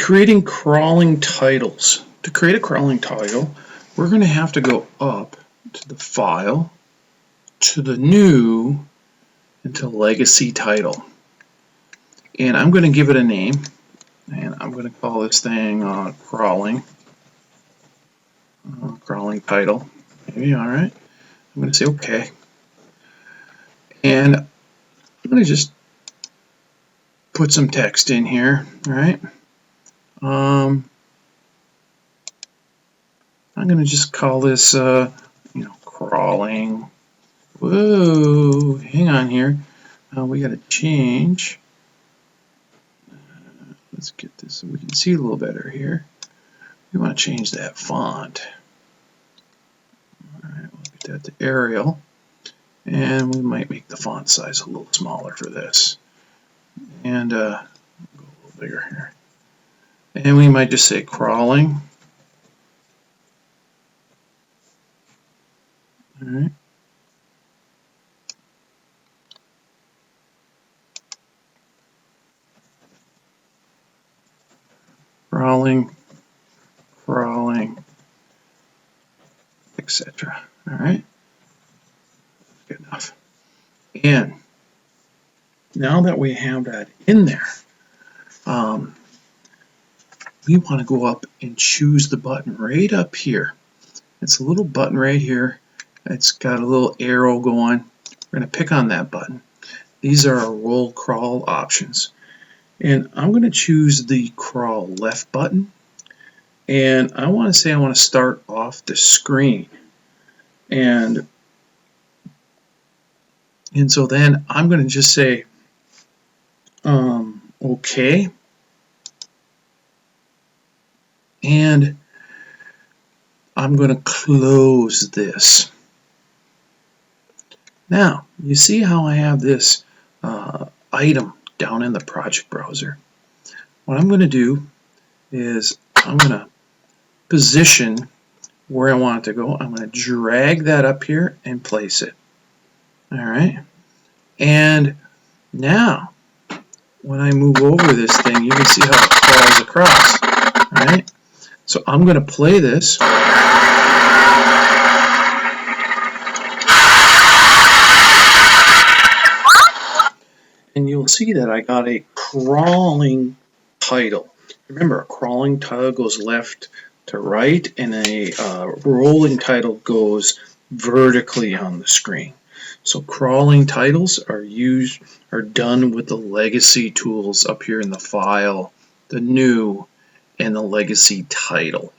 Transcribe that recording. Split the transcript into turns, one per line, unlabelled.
Creating crawling titles. To create a crawling title, we're going to have to go up to the File, to the New, and to Legacy Title. And I'm going to give it a name, and I'm going to call this thing crawling title. Maybe, all right. I'm going to say OK. And I'm going to just put some text in here, all right? I'm going to just call this, crawling. Whoa, hang on here. We got to change. Let's get this so we can see a little better here. We want to change that font. All right, we'll get that to Arial. And we might make the font size a little smaller for this. And go a little bigger here. And we might just say crawling. All right. Crawling, etc. All right. Good enough. And now that we have that in there, we want to go up and choose the button right up here. It's a little button right here. It's got a little arrow going. We're going to pick on that button. These are our roll crawl options. And I'm going to choose the crawl left button. And I want to say I want to start off the screen. And so then I'm going to just say OK. And I'm going to close this. Now, you see how I have this item down in the project browser. What I'm going to do is I'm going to position where I want it to go. I'm going to drag that up here and place it. All right. And now, when I move over this thing, you can see how it crawls across. All right. So I'm going to play this. And you'll see that I got a crawling title. Remember, a crawling title goes left to right, and a rolling title goes vertically on the screen. So crawling titles are done with the legacy tools up here in the File, the New, and the Legacy Title.